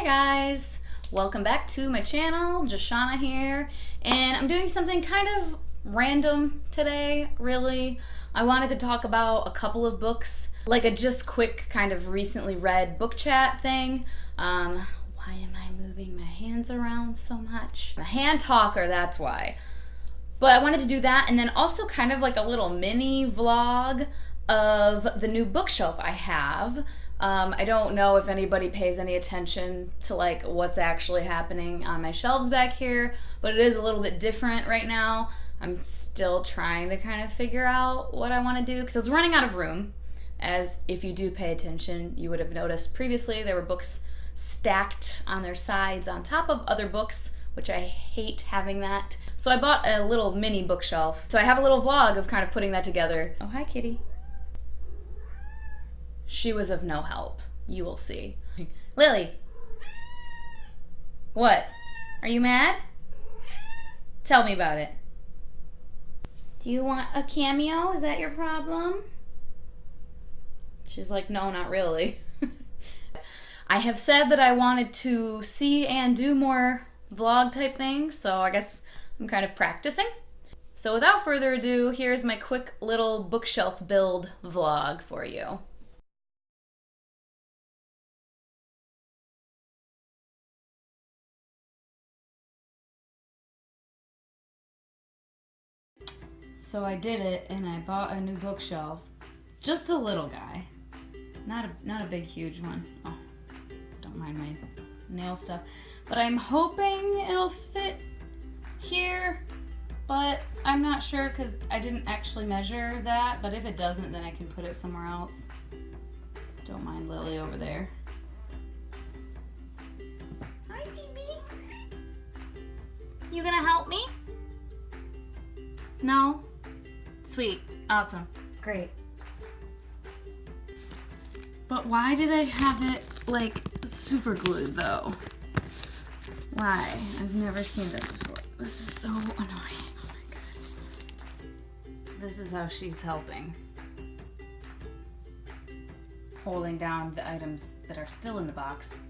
guys, welcome back to my channel. Joshana here, and I'm doing something kind of random today, really. I wanted to talk about a couple of books, like a just quick kind of recently read book chat thing. Why am I moving my hands around so much? I'm a hand talker, that's why. But I wanted to do that, and then also kind of like a little mini vlog of the new bookshelf I have. I don't know if anybody pays any attention to like what's actually happening on my shelves back here, but it is a little bit different right now. I'm still trying to kind of figure out what I want to do because I was running out of room. As if you do pay attention, you would have noticed previously there were books stacked on their sides on top of other books, which I hate having that. So I bought a little mini bookshelf. So I have a little vlog of kind of putting that together. Oh, hi, kitty. She was of no help. You will see. Lily. What? Are you mad? Tell me about it. Do you want a cameo? Is that your problem? She's like, no, not really. I have said that I wanted to see and do more vlog type things, so I guess I'm kind of practicing. So without further ado, here's my quick little bookshelf build vlog for you. So I did it, and I bought a new bookshelf. Just a little guy. Not a big, huge one. Oh, don't mind my nail stuff. But I'm hoping it'll fit here, but I'm not sure because I didn't actually measure that. But if it doesn't, then I can put it somewhere else. Don't mind Lily over there. Hi, baby. You gonna help me? No? Sweet. Awesome. Great. But why do they have it, like, super glued, though? Why? I've never seen this before. This is so annoying. Oh my god. This is how she's helping. Holding down the items that are still in the box,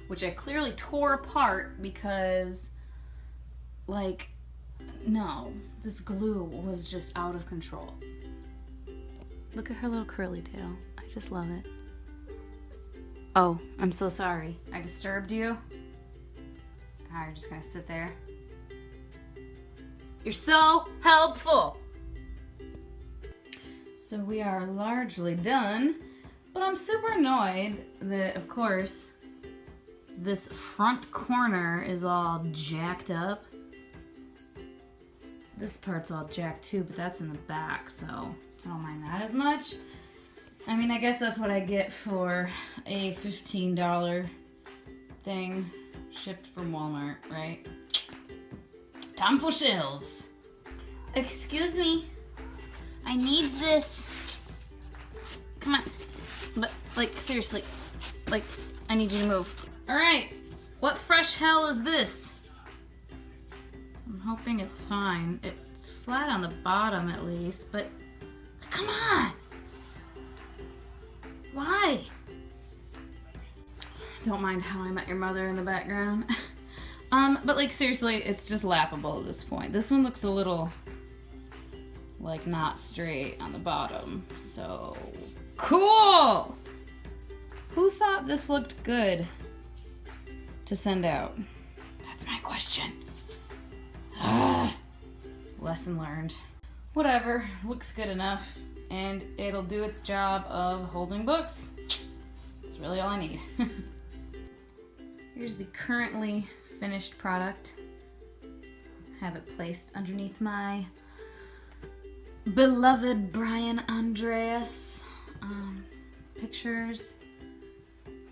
which I clearly tore apart because, like, no, this glue was just out of control. Look at her little curly tail. I just love it. Oh, I'm so sorry. I disturbed you? Alright, you're just gonna sit there. You're so helpful! So we are largely done, but I'm super annoyed that, of course, this front corner is all jacked up. This part's all jacked too, but that's in the back, so I don't mind that as much. I mean, I guess that's what I get for a $15 thing shipped from Walmart, right? Time for shelves. Excuse me. I need this. Come on. But, like, seriously. Like, I need you to move. Alright. What fresh hell is this? I'm hoping it's fine. It's flat on the bottom at least, but come on! Why? Don't mind How I Met Your Mother in the background. But like seriously, it's just laughable at this point. This one looks a little like not straight on the bottom. So cool! Who thought this looked good to send out? That's my question. Lesson learned. Whatever, looks good enough, and it'll do its job of holding books. That's really all I need. Here's the currently finished product. Have it placed underneath my beloved Brian Andreas pictures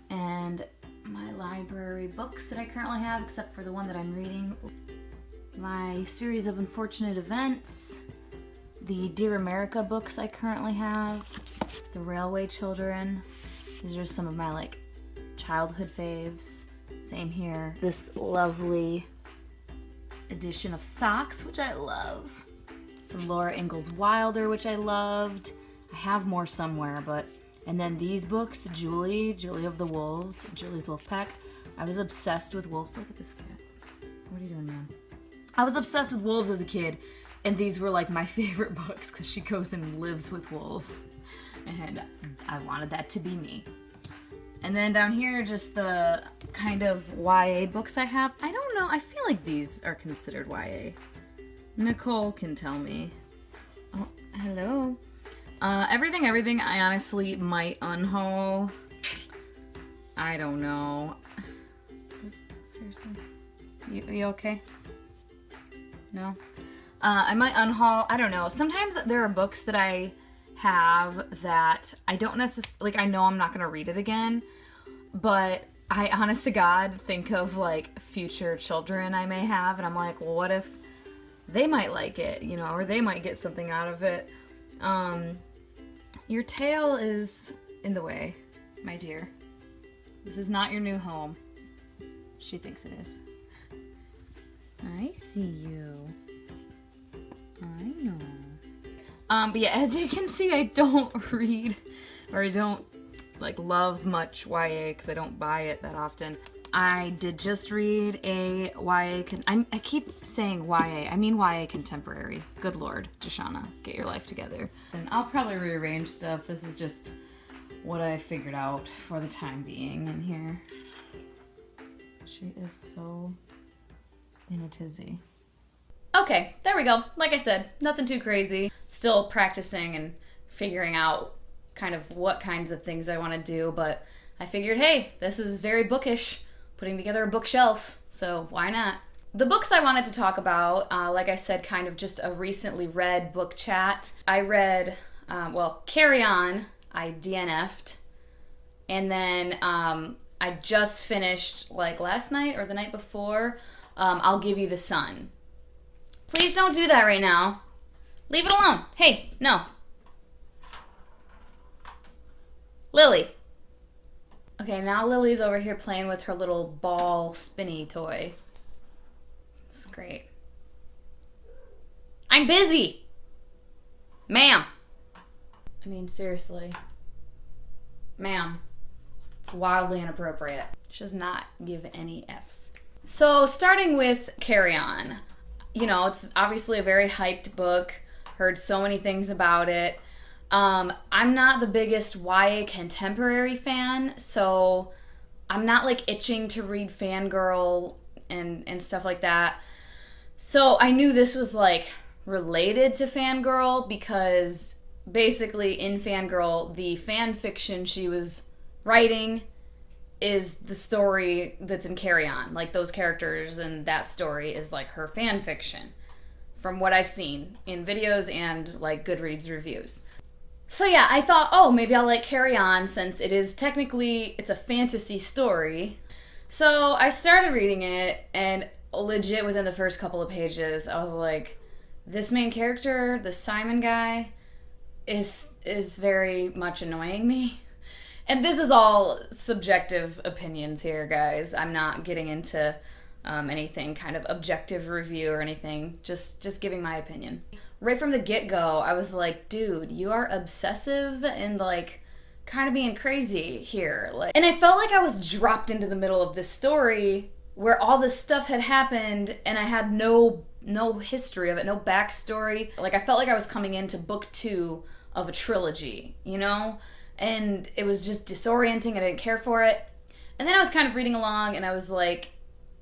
and my library books that I currently have, except for the one that I'm reading. My series of unfortunate events, the Dear America books I currently have, the Railway Children. These are some of my like childhood faves. Same here. This lovely edition of Socks, which I love. Some Laura Ingalls Wilder, which I loved. I have more somewhere, but and then these books, Julie of the Wolves, Julie's Wolf Pack. I was obsessed with wolves. Look at this cat. What are you doing now? I was obsessed with wolves as a kid, and these were like my favorite books because she goes and lives with wolves. And I wanted that to be me. And then down here, just the kind of YA books I have. I don't know. I feel like these are considered YA. Nicole can tell me. Oh, hello. Everything I honestly might unhaul. I don't know. Seriously? You okay? No? I might unhaul. I don't know. Sometimes there are books that I have that I don't necessarily, like, I know I'm not going to read it again, but I, honest to God, think of, like, future children I may have, and I'm like, well, what if they might like it, you know, or they might get something out of it. Your tail is in the way, my dear. This is not your new home. She thinks it is. I see you. I know. But yeah, as you can see, I don't read, or I don't, like, love much YA because I don't buy it that often. I did just read a YA, I keep saying YA, I mean YA contemporary. Good Lord, Joshana, get your life together. And I'll probably rearrange stuff. This is just what I figured out for the time being in here. She is so in a tizzy. Okay, there we go. Like I said, nothing too crazy. Still practicing and figuring out kind of what kinds of things I want to do, but I figured, hey, this is very bookish, putting together a bookshelf, so why not? The books I wanted to talk about, like I said, kind of just a recently read book chat. I read, Carry On, I DNF'd, and then I just finished, like last night or the night before, I'll Give You the Sun. Please don't do that right now. Leave it alone. Hey, no. Lily. Okay, now Lily's over here playing with her little ball spinny toy. It's great. I'm busy. Ma'am. I mean, seriously. Ma'am. It's wildly inappropriate. She does not give any Fs. So, starting with Carry On. You know, it's obviously a very hyped book. Heard so many things about it. I'm not the biggest YA contemporary fan, so I'm not, like, itching to read Fangirl and stuff like that. So I knew this was, like, related to Fangirl because basically in Fangirl, the fan fiction she was writing is the story that's in Carry On. Like, those characters and that story is, like, her fan fiction from what I've seen in videos and, like, Goodreads reviews. So yeah, I thought, oh, maybe I'll like Carry On since it is technically, it's a fantasy story. So I started reading it, and legit within the first couple of pages, I was like, this main character, the Simon guy, is very much annoying me. And this is all subjective opinions here, guys. I'm not getting into anything kind of objective review or anything, just giving my opinion. Right from the get-go, I was like, dude, you are obsessive and, like, kind of being crazy here. Like, and I felt like I was dropped into the middle of this story where all this stuff had happened and I had no history of it, no backstory. Like, I felt like I was coming into book 2 of a trilogy, you know? And it was just disorienting. I didn't care for it. And then I was kind of reading along and I was like,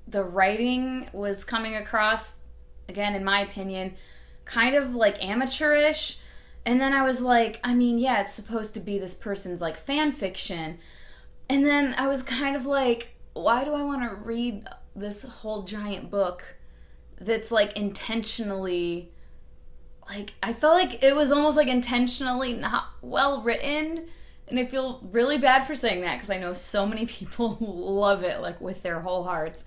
the writing was coming across, again, in my opinion, kind of like amateurish. And then I was like, I mean, yeah, it's supposed to be this person's like fan fiction. And then I was kind of like, why do I want to read this whole giant book that's like intentionally, like, I felt like it was almost like intentionally not well written. And I feel really bad for saying that because I know so many people love it, like, with their whole hearts.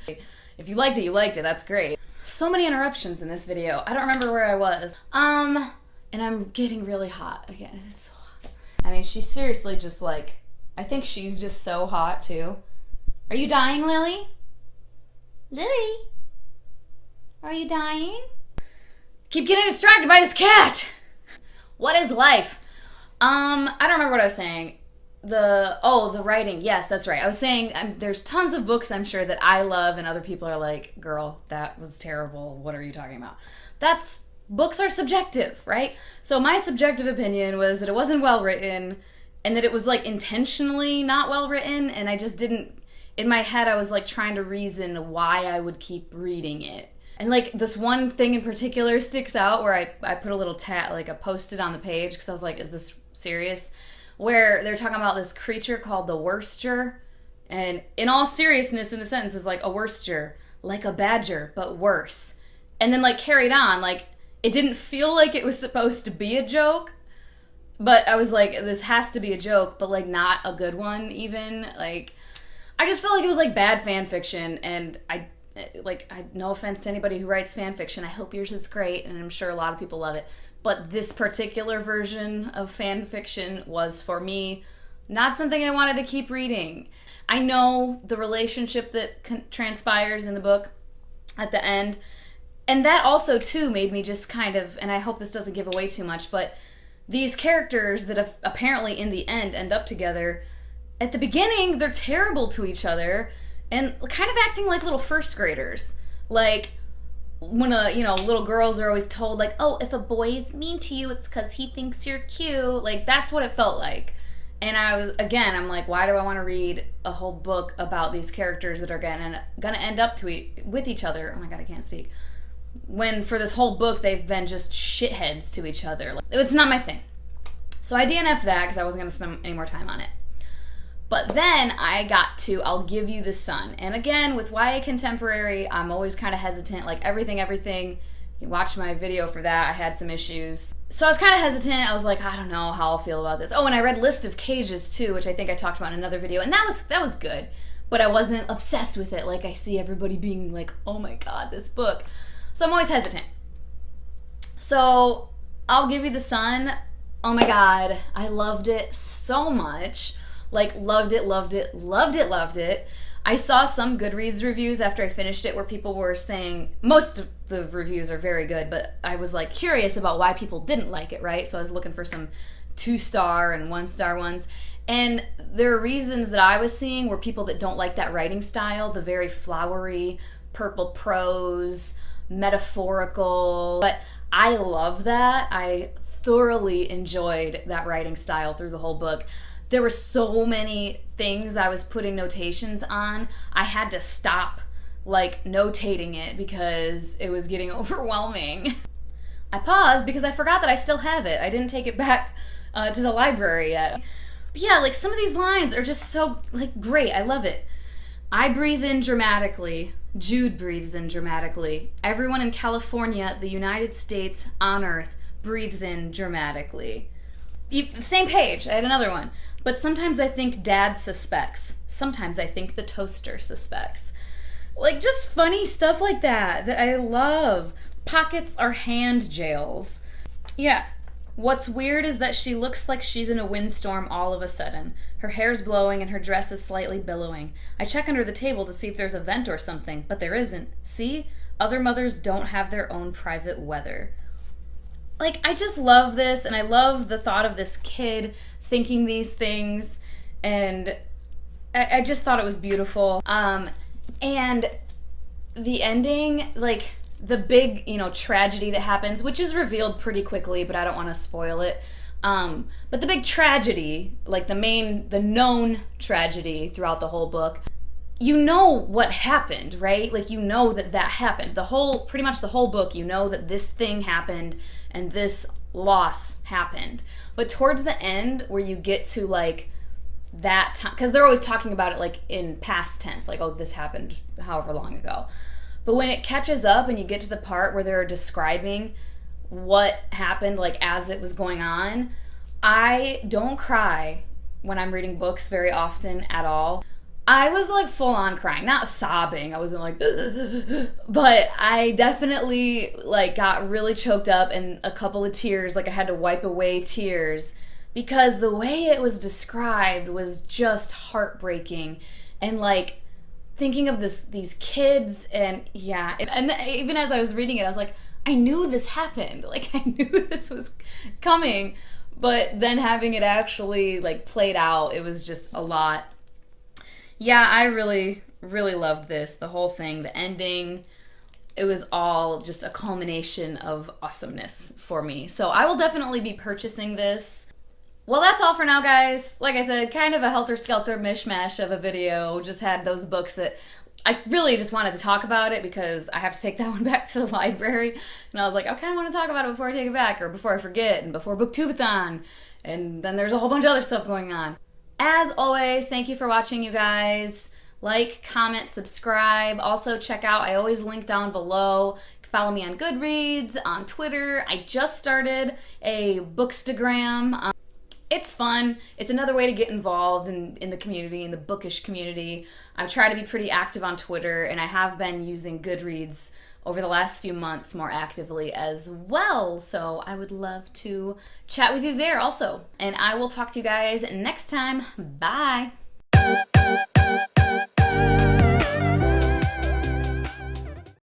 If you liked it, you liked it. That's great. So many interruptions in this video. I don't remember where I was. And I'm getting really hot again. It's so hot. I mean, she's seriously just like, I think she's just so hot too. Are you dying, Lily? Lily? Are you dying? Keep getting distracted by this cat. What is life? I don't remember what I was saying. the writing. Yes, that's right. I was saying there's tons of books I'm sure that I love and other people are like, girl, that was terrible. What are you talking about? Books are subjective, right? So my subjective opinion was that it wasn't well written and that it was like intentionally not well written, and I just didn't, in my head I was like trying to reason why I would keep reading it. And like this one thing in particular sticks out where I put a little like a post-it on the page because I was like, is this serious? Where they're talking about this creature called the Worster, and in all seriousness in the sentence is like a Worster, like a badger, but worse. And then like carried on, like it didn't feel like it was supposed to be a joke, but I was like, this has to be a joke, but like not a good one even. Like, I just felt like it was like bad fan fiction, and I no offense to anybody who writes fan fiction, I hope yours is great, and I'm sure a lot of people love it, but this particular version of fan fiction was, for me, not something I wanted to keep reading. I know the relationship that transpires in the book at the end, and that also, too, made me just kind of, and I hope this doesn't give away too much, but these characters that apparently in the end up together, at the beginning, they're terrible to each other, and kind of acting like little first graders. Like, when little girls are always told, like, oh, if a boy is mean to you, it's because he thinks you're cute. Like, that's what it felt like. And I'm like, why do I want to read a whole book about these characters that are gonna end up with each other? Oh my god, I can't speak. When for this whole book, they've been just shitheads to each other. Like, it's not my thing. So I DNF'd that because I wasn't going to spend any more time on it. But then I got to I'll Give You the Sun. And again, with YA Contemporary, I'm always kind of hesitant. Like, everything. You can watch my video for that. I had some issues. So I was kind of hesitant. I was like, I don't know how I'll feel about this. Oh, and I read List of Cages, too, which I think I talked about in another video. And that was good. But I wasn't obsessed with it. Like, I see everybody being like, oh my god, this book. So I'm always hesitant. So I'll Give You the Sun. Oh my god, I loved it so much. Like, loved it. I saw some Goodreads reviews after I finished it where people were saying, most of the reviews are very good, but I was like curious about why people didn't like it, right? So I was looking for some 2-star and 1-star ones. And there are reasons that I was seeing were people that don't like that writing style, the very flowery, purple prose, metaphorical. But I love that. I thoroughly enjoyed that writing style through the whole book. There were so many things I was putting notations on. I had to stop, like, notating it because it was getting overwhelming. I paused because I forgot that I still have it. I didn't take it back to the library yet. But yeah, like, some of these lines are just so, like, great. I love it. I breathe in dramatically. Jude breathes in dramatically. Everyone in California, the United States, on Earth, breathes in dramatically. Same page. I had another one. But sometimes I think Dad suspects. Sometimes I think the toaster suspects. Like, just funny stuff like that I love. Pockets are hand jails. Yeah. What's weird is that she looks like she's in a windstorm all of a sudden. Her hair's blowing and her dress is slightly billowing. I check under the table to see if there's a vent or something, but there isn't. See? Other mothers don't have their own private weather. Like, I just love this, and I love the thought of this kid thinking these things, and I just thought it was beautiful. And the ending, like, the big, tragedy that happens, which is revealed pretty quickly, but I don't want to spoil it. But the big tragedy, like the known tragedy throughout the whole book, you know what happened, right? Like, you know that happened. Pretty much the whole book, you know that this thing happened and this loss happened. But towards the end, where you get to, like, that time, because they're always talking about it, like, in past tense, like, oh, this happened however long ago. But when it catches up and you get to the part where they're describing what happened, like, as it was going on, I don't cry when I'm reading books very often at all. I was, like, full-on crying. Not sobbing. I wasn't like, but I definitely, like, got really choked up and a couple of tears. Like, I had to wipe away tears because the way it was described was just heartbreaking. And, like, thinking of these kids, and yeah. And even as I was reading it, I was like, I knew this happened. Like, I knew this was coming. But then having it actually like played out, it was just a lot. Yeah, I really, really loved this. The whole thing, the ending, it was all just a culmination of awesomeness for me. So I will definitely be purchasing this. Well, that's all for now, guys. Like I said, kind of a helter-skelter mishmash of a video. Just had those books that I really just wanted to talk about it because I have to take that one back to the library. And I was like, I kind of want to talk about it before I take it back, or before I forget, and before Booktubeathon. And then there's a whole bunch of other stuff going on. As always, thank you for watching, you guys. Like, comment, subscribe. Also, check out, I always link down below. Follow me on Goodreads, on Twitter. I just started a Bookstagram. It's fun. It's another way to get involved in the community, in the bookish community. I try to be pretty active on Twitter, and I have been using Goodreads over the last few months more actively as well. So I would love to chat with you there also. And I will talk to you guys next time. Bye.